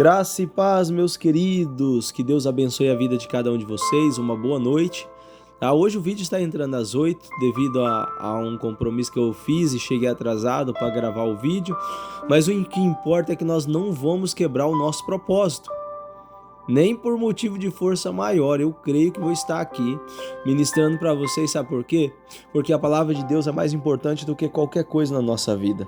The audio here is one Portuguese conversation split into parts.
Graça e paz, meus queridos, que Deus abençoe a vida de cada um de vocês, uma boa noite. Hoje o vídeo está entrando às 8 devido a um compromisso que eu fiz e cheguei atrasado para gravar o vídeo, mas o que importa é que nós não vamos quebrar o nosso propósito, nem por motivo de força maior. Eu creio que vou estar aqui ministrando para vocês, sabe por quê? Porque a palavra de Deus é mais importante do que qualquer coisa na nossa vida.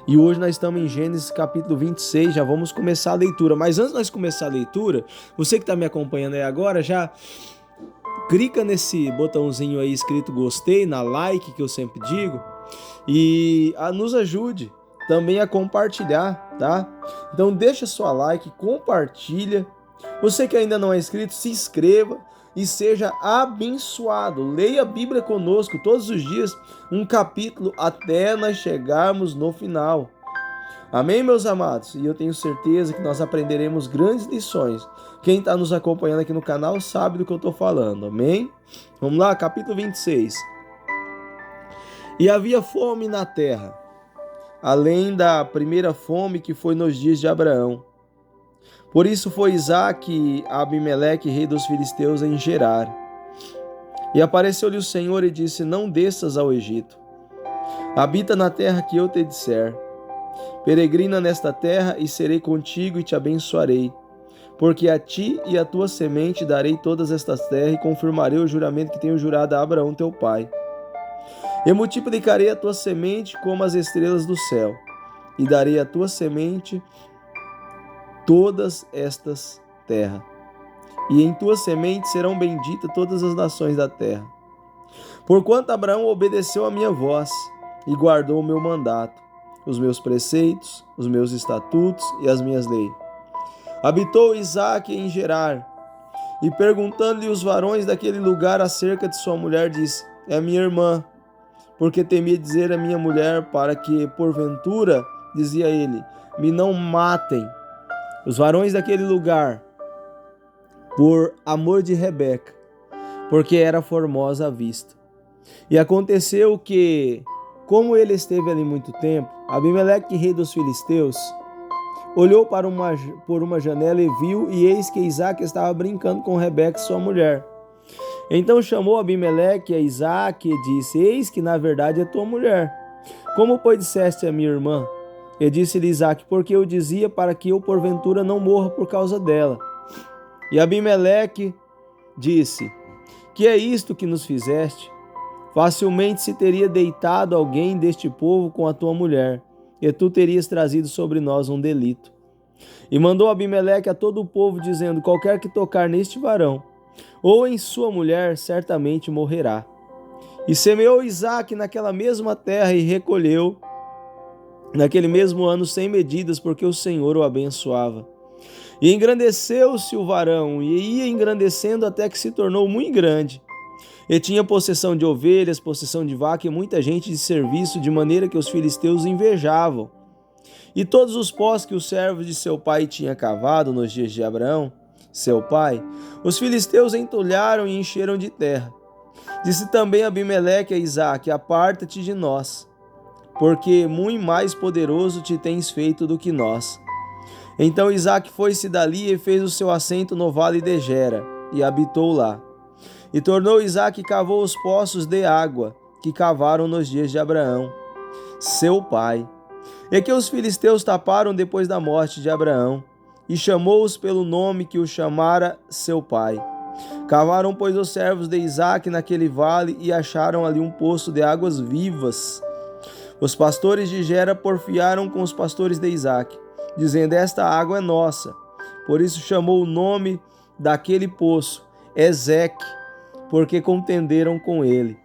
E hoje nós estamos em Gênesis capítulo 26, já vamos começar a leitura. Mas antes de nós começar a leitura, você que está me acompanhando aí agora, já clica nesse botãozinho aí escrito gostei, na like que eu sempre digo, e nos ajude também a compartilhar, tá? Então deixa sua like, compartilha. Você que ainda não é inscrito, se inscreva e seja abençoado. Leia a Bíblia conosco todos os dias, um capítulo, até nós chegarmos no final. Amém, meus amados? E eu tenho certeza que nós aprenderemos grandes lições. Quem está nos acompanhando aqui no canal sabe do que eu estou falando, amém? Vamos lá, capítulo 26. E havia fome na terra, além da primeira fome que foi nos dias de Abraão. Por isso foi Isaque a Abimeleque, rei dos filisteus, em Gerar. E apareceu-lhe o Senhor e disse: não desças ao Egito. Habita na terra que eu te disser. Peregrina nesta terra e serei contigo e te abençoarei. Porque a ti e a tua semente darei todas estas terras e confirmarei o juramento que tenho jurado a Abraão teu pai. E multiplicarei a tua semente como as estrelas do céu, e darei à tua semente todas estas terras. E em tua semente serão benditas todas as nações da terra. Porquanto Abraão obedeceu a minha voz e guardou o meu mandato, os meus preceitos, os meus estatutos e as minhas leis. Habitou Isaque em Gerar, e perguntando-lhe os varões daquele lugar acerca de sua mulher, disse: é minha irmã, porque temia dizer a minha mulher, para que, porventura, dizia ele, me não matem os varões daquele lugar, por amor de Rebeca, porque era formosa à vista. E aconteceu que, como ele esteve ali muito tempo, Abimeleque, rei dos filisteus, olhou por uma janela e viu, e eis que Isaque estava brincando com Rebeca, sua mulher. Então chamou Abimeleque a Isaque e disse: eis que na verdade é tua mulher. Como pois disseste a minha irmã? E disse-lhe Isaque: porque eu dizia, para que eu porventura não morra por causa dela. E Abimeleque disse: que é isto que nos fizeste? Facilmente se teria deitado alguém deste povo com a tua mulher, e tu terias trazido sobre nós um delito. E mandou Abimeleque a todo o povo, dizendo: qualquer que tocar neste varão, ou em sua mulher, certamente morrerá. E semeou Isaque naquela mesma terra e recolheu naquele mesmo ano 100 medidas, porque o Senhor o abençoava. E engrandeceu-se o varão, e ia engrandecendo até que se tornou muito grande. E tinha possessão de ovelhas, possessão de vaca e muita gente de serviço, de maneira que os filisteus invejavam. E todos os poços que os servos de seu pai tinham cavado nos dias de Abraão, seu pai, os filisteus entulharam e encheram de terra. Disse também Abimeleque a Isaque: aparta-te de nós, porque muito mais poderoso te tens feito do que nós. Então Isaque foi-se dali e fez o seu assento no vale de Gera, e habitou lá. E tornou Isaque e cavou os poços de água, que cavaram nos dias de Abraão, seu pai, e que os filisteus taparam depois da morte de Abraão, e chamou-os pelo nome que o chamara seu pai. Cavaram, pois, os servos de Isaque naquele vale, e acharam ali um poço de águas vivas. Os pastores de Gera porfiaram com os pastores de Isaque, dizendo: esta água é nossa. Por isso chamou o nome daquele poço Ezeque, porque contenderam com ele.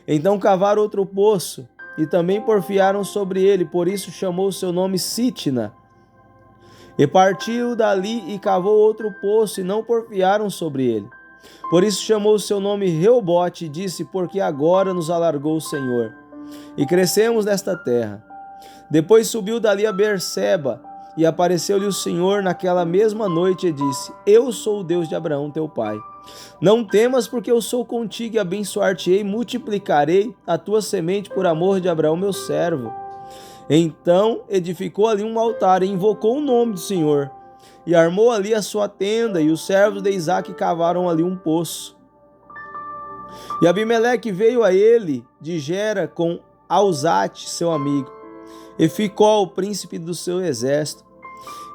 Então cavaram outro poço, e também porfiaram sobre ele, por isso chamou o seu nome Sitna. E partiu dali e cavou outro poço, e não porfiaram sobre ele. Por isso chamou o seu nome Reobote, e disse: porque agora nos alargou o Senhor, e crescemos nesta terra. Depois subiu dali a Berseba, e apareceu-lhe o Senhor naquela mesma noite, e disse: eu sou o Deus de Abraão teu pai. Não temas, porque eu sou contigo, e abençoar-te-ei, multiplicarei a tua semente por amor de Abraão meu servo. Então edificou ali um altar e invocou o nome do Senhor. e armou ali a sua tenda, e os servos de Isaque cavaram ali um poço. E Abimeleque veio a ele de Gera com Auzate, seu amigo, e Ficol, o príncipe do seu exército.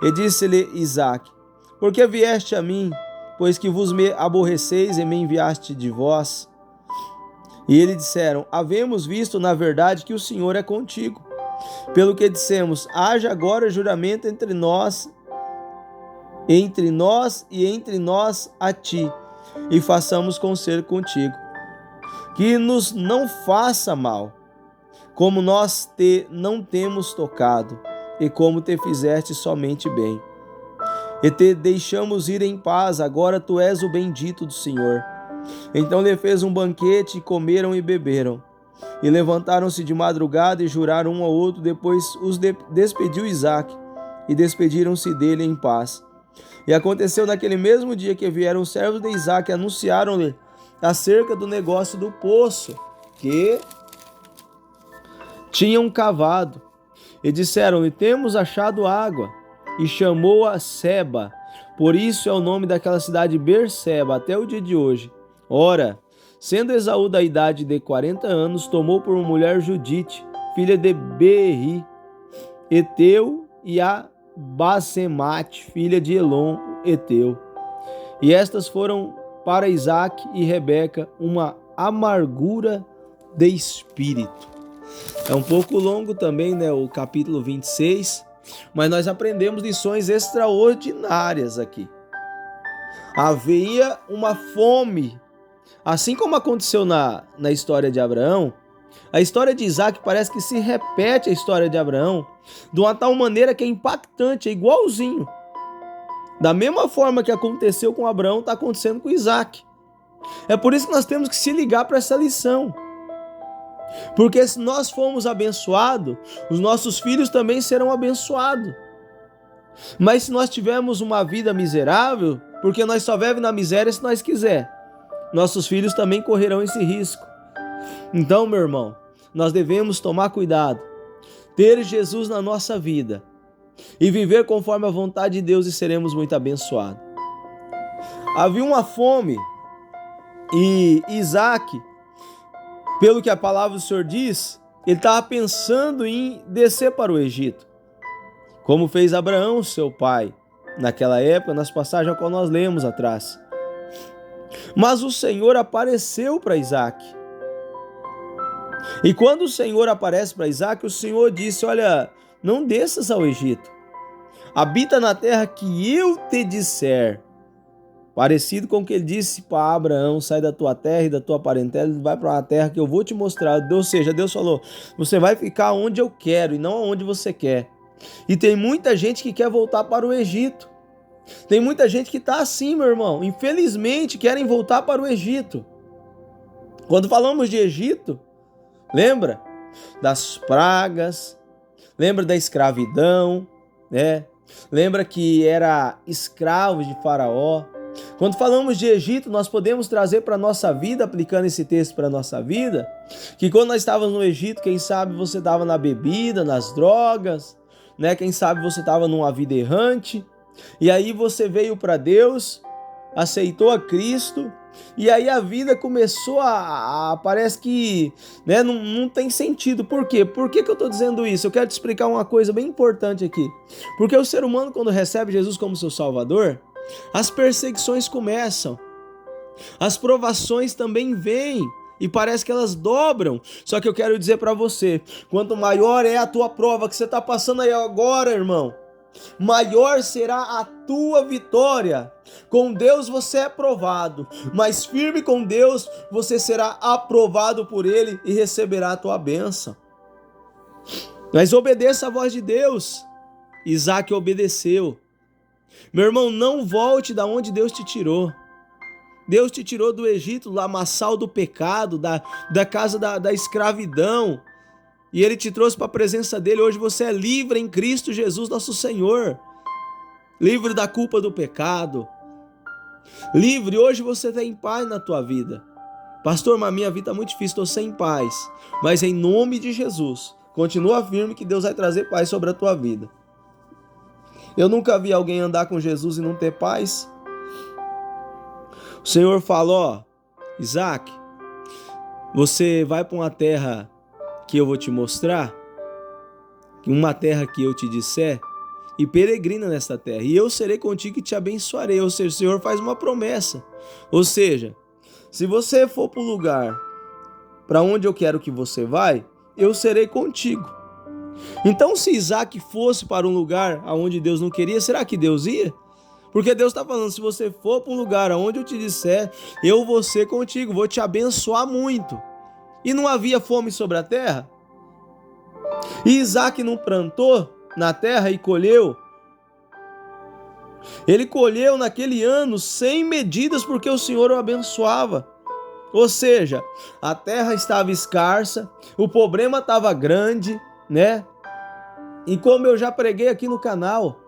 E disse-lhe Isaque: por que vieste a mim, pois que vos me aborreceis e me enviaste de vós? E eles disseram: havemos visto, na verdade, que o Senhor é contigo. Pelo que dissemos: haja agora juramento entre nós e entre nós a ti, e façamos conselho contigo, que nos não faça mal, como nós te não temos tocado, e como te fizeste somente bem. E te deixamos ir em paz, agora tu és o bendito do Senhor. Então lhe fez um banquete, e comeram e beberam. E levantaram-se de madrugada e juraram um ao outro. Depois os despediu Isaque, e despediram-se dele em paz. E aconteceu naquele mesmo dia que vieram os servos de Isaque, anunciaram-lhe acerca do negócio do poço que tinham cavado. E disseram-lhe: temos achado água. E chamou-a Seba. Por isso é o nome daquela cidade Berseba até o dia de hoje. Ora, sendo Esaú da idade de 40 anos, tomou por mulher Judite, filha de Beeri, Eteu, e a Basemate, filha de Elon, Eteu. E estas foram para Isaque e Rebeca uma amargura de espírito. É um pouco longo também, né, o capítulo 26, mas nós aprendemos lições extraordinárias aqui. Havia uma fome, assim como aconteceu na história de Abraão. A história de Isaque parece que se repete a história de Abraão de uma tal maneira que é impactante, é igualzinho. Da mesma forma que aconteceu com Abraão, está acontecendo com Isaque. É por isso que nós temos que se ligar para essa lição. Porque se nós formos abençoados, os nossos filhos também serão abençoados. Mas se nós tivermos uma vida miserável, porque nós só vivemos na miséria se nós quiser, nossos filhos também correrão esse risco. Então, meu irmão, nós devemos tomar cuidado, ter Jesus na nossa vida e viver conforme a vontade de Deus, e seremos muito abençoados. Havia uma fome e Isaque, pelo que a palavra do Senhor diz, ele estava pensando em descer para o Egito, como fez Abraão, seu pai, naquela época, nas passagens que nós lemos atrás. Mas o Senhor apareceu para Isaque. E quando o Senhor aparece para Isaque, o Senhor disse: olha, não desças ao Egito, habita na terra que eu te disser. Parecido com o que ele disse para Abraão: sai da tua terra e da tua parentela e vai para uma terra que eu vou te mostrar. Ou seja, Deus falou: você vai ficar onde eu quero e não onde você quer. E tem muita gente que quer voltar para o Egito. Tem muita gente que está assim, meu irmão. Infelizmente, querem voltar para o Egito. Quando falamos de Egito, lembra das pragas, lembra da escravidão, né? Lembra que era escravo de Faraó. Quando falamos de Egito, nós podemos trazer para a nossa vida, aplicando esse texto para a nossa vida, que quando nós estávamos no Egito, quem sabe você estava na bebida, nas drogas, né? Quem sabe você estava numa vida errante, e aí você veio para Deus, aceitou a Cristo, e aí a vida começou parece que, né, não tem sentido. Por quê? Por que eu estou dizendo isso? Eu quero te explicar uma coisa bem importante aqui. Porque o ser humano, quando recebe Jesus como seu Salvador, as perseguições começam, as provações também vêm, e parece que elas dobram. Só que eu quero dizer para você, quanto maior é a tua prova que você está passando aí agora, irmão, maior será a tua vitória. Com Deus você é provado, mas firme com Deus você será aprovado por Ele e receberá a tua bênção. Mas obedeça a voz de Deus. Isaque obedeceu. Meu irmão, não volte da onde Deus te tirou. Deus te tirou do Egito, do lamaçal do pecado, da casa da escravidão, e Ele te trouxe para a presença dEle. Hoje você é livre em Cristo Jesus, nosso Senhor. Livre da culpa do pecado. Livre, hoje você tem paz na tua vida. Pastor, mas minha vida está muito difícil, estou sem paz. Mas em nome de Jesus, continua firme que Deus vai trazer paz sobre a tua vida. Eu nunca vi alguém andar com Jesus e não ter paz. O Senhor falou, ó, Isaac, você vai para uma terra que eu vou te mostrar, uma terra que eu te disser, e peregrina nesta terra, e eu serei contigo e te abençoarei. Ou seja, o Senhor faz uma promessa. Ou seja, se você for para o lugar para onde eu quero que você vai, eu serei contigo. Então, se Isaac fosse para um lugar aonde Deus não queria, será que Deus ia? Porque Deus está falando, se você for para um lugar aonde eu te disser, eu vou ser contigo, vou te abençoar muito. E não havia fome sobre a terra? E Isaac não plantou na terra e colheu? Ele colheu naquele ano sem medidas porque o Senhor o abençoava. Ou seja, a terra estava escassa, o problema estava grande, né? E como eu já preguei aqui no canal,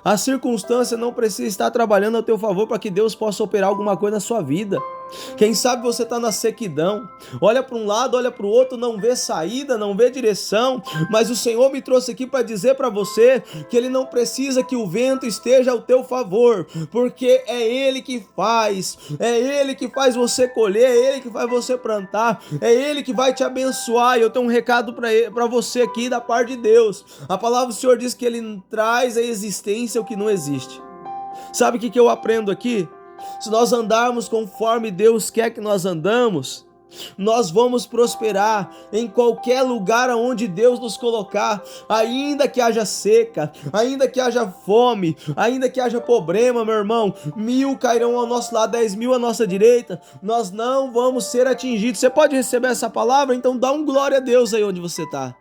a circunstância não precisa estar trabalhando a teu favor para que Deus possa operar alguma coisa na sua vida. Quem sabe você está na sequidão, olha para um lado, olha para o outro, não vê saída, não vê direção, mas o Senhor me trouxe aqui para dizer para você que Ele não precisa que o vento esteja ao teu favor, porque é Ele que faz você colher, é Ele que faz você plantar, é Ele que vai te abençoar. E eu tenho um recado para você aqui da parte de Deus. A palavra do Senhor diz que Ele traz à existência o que não existe. Sabe o que eu aprendo aqui? Se nós andarmos conforme Deus quer que nós andamos, nós vamos prosperar em qualquer lugar aonde Deus nos colocar, ainda que haja seca, ainda que haja fome, ainda que haja problema, meu irmão, 1000 cairão ao nosso lado, 10.000 à nossa direita, nós não vamos ser atingidos. Você pode receber essa palavra? Então dá um glória a Deus aí onde você está.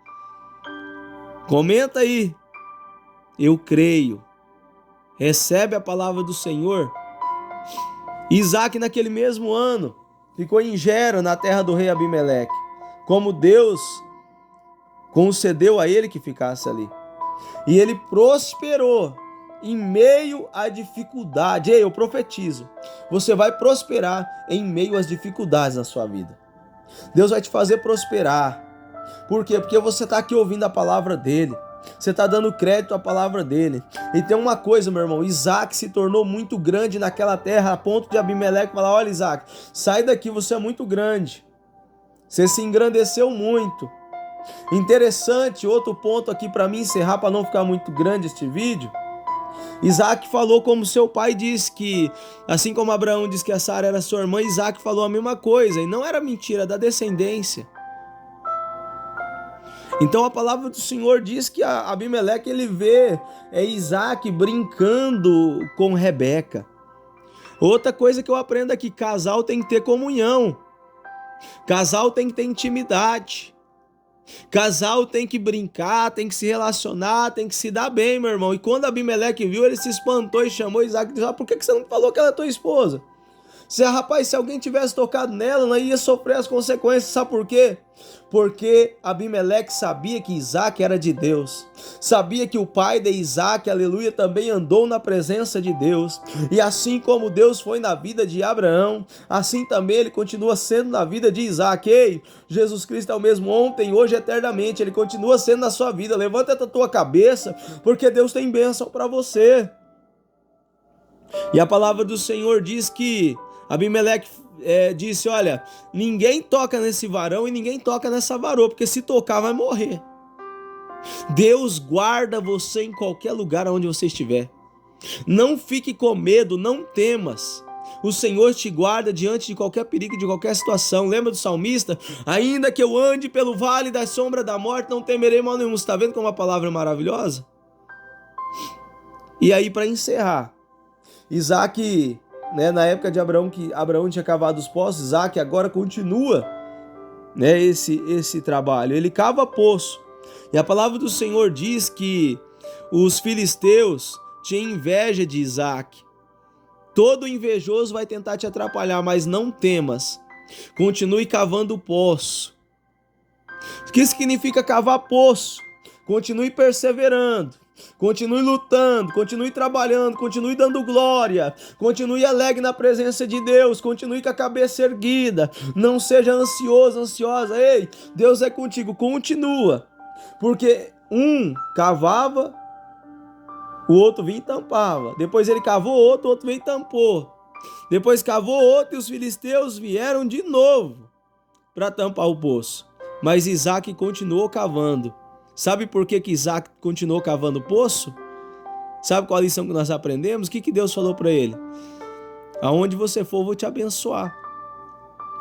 Comenta aí, eu creio. Recebe a palavra do Senhor. Isaac naquele mesmo ano ficou em Gera, na terra do rei Abimeleque, como Deus concedeu a ele que ficasse ali. E ele prosperou em meio à dificuldade. Ei, eu profetizo, você vai prosperar em meio às dificuldades na sua vida. Deus vai te fazer prosperar. Por quê? Porque você está aqui ouvindo a palavra dele. Você está dando crédito à palavra dele. E tem uma coisa, meu irmão, Isaac se tornou muito grande naquela terra, a ponto de Abimeleque falar, olha Isaac, sai daqui, você é muito grande. Você se engrandeceu muito. Interessante, outro ponto aqui para mim encerrar, para não ficar muito grande este vídeo. Isaac falou como seu pai disse que, assim como Abraão disse que a Sara era sua irmã, Isaac falou a mesma coisa, e não era mentira, da descendência. Então a palavra do Senhor diz que Abimeleque ele vê Isaac brincando com Rebeca. Outra coisa que eu aprendo aqui, casal tem que ter comunhão, casal tem que ter intimidade, casal tem que brincar, tem que se relacionar, tem que se dar bem, meu irmão. E quando Abimeleque viu, ele se espantou e chamou Isaac e disse, por que você não falou que ela é tua esposa? Se alguém tivesse tocado nela, não ia sofrer as consequências. Sabe por quê? Porque Abimeleque sabia que Isaac era de Deus. Sabia que o pai de Isaac, aleluia, também andou na presença de Deus. E assim como Deus foi na vida de Abraão, assim também ele continua sendo na vida de Isaac. Ei, Jesus Cristo é o mesmo ontem, hoje, eternamente. Ele continua sendo na sua vida. Levanta a tua cabeça, porque Deus tem bênção para você. E a palavra do Senhor diz que Abimeleque disse, olha, ninguém toca nesse varão e ninguém toca nessa varoa, porque se tocar vai morrer. Deus guarda você em qualquer lugar onde você estiver. Não fique com medo, não temas. O Senhor te guarda diante de qualquer perigo, de qualquer situação. Lembra do salmista? Ainda que eu ande pelo vale da sombra da morte, não temerei mal nenhum. Você está vendo como uma palavra maravilhosa? E aí, para encerrar, Isaac, na época de Abraão, que Abraão tinha cavado os poços, Isaac agora continua, esse trabalho. Ele cava poço. E a palavra do Senhor diz que os filisteus tinham inveja de Isaac. Todo invejoso vai tentar te atrapalhar, mas não temas. Continue cavando o poço. O que significa cavar poço? Continue perseverando. Continue lutando, continue trabalhando, continue dando glória, continue alegre na presença de Deus, continue com a cabeça erguida, não seja ansioso, ansiosa. Ei, Deus é contigo, continua, porque um cavava, o outro vinha e tampava. Depois ele cavou outro, o outro veio e tampou. Depois cavou outro e os filisteus vieram de novo para tampar o poço. Mas Isaac continuou cavando. Sabe por que Isaac continuou cavando o poço? Sabe qual a lição que nós aprendemos? O que Deus falou para ele? Aonde você for, eu vou te abençoar.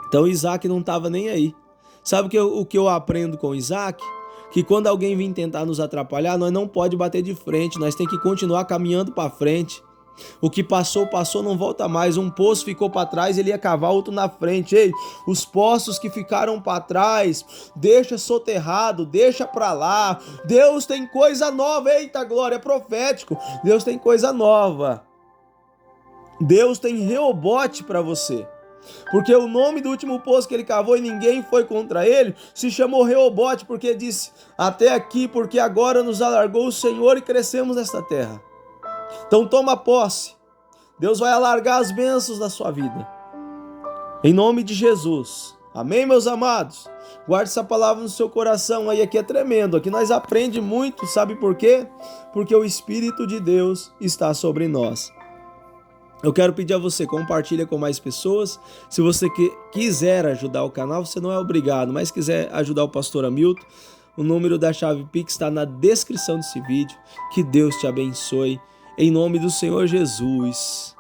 Então Isaac não estava nem aí. Sabe o que eu aprendo com Isaac? Que quando alguém vir tentar nos atrapalhar, nós não pode bater de frente, nós tem que continuar caminhando para frente. O que passou, passou, não volta mais. Um poço ficou para trás, ele ia cavar outro na frente. Ei, os poços que ficaram para trás, deixa soterrado, deixa para lá. Deus tem coisa nova. Eita glória, é profético. Deus tem coisa nova. Deus tem Reobote para você. Porque o nome do último poço que ele cavou e ninguém foi contra ele, se chamou Reobote, porque disse, até aqui, porque agora nos alargou o Senhor e crescemos nesta terra. Então toma posse. Deus vai alargar as bênçãos da sua vida. Em nome de Jesus. Amém, meus amados? Guarde essa palavra no seu coração aí, aqui é tremendo. Aqui nós aprendemos muito, sabe por quê? Porque o Espírito de Deus está sobre nós. Eu quero pedir a você, compartilha com mais pessoas. Se você quiser ajudar o canal, você não é obrigado, mas quiser ajudar o pastor Hamilton, o número da chave Pix está na descrição desse vídeo. Que Deus te abençoe. Em nome do Senhor Jesus.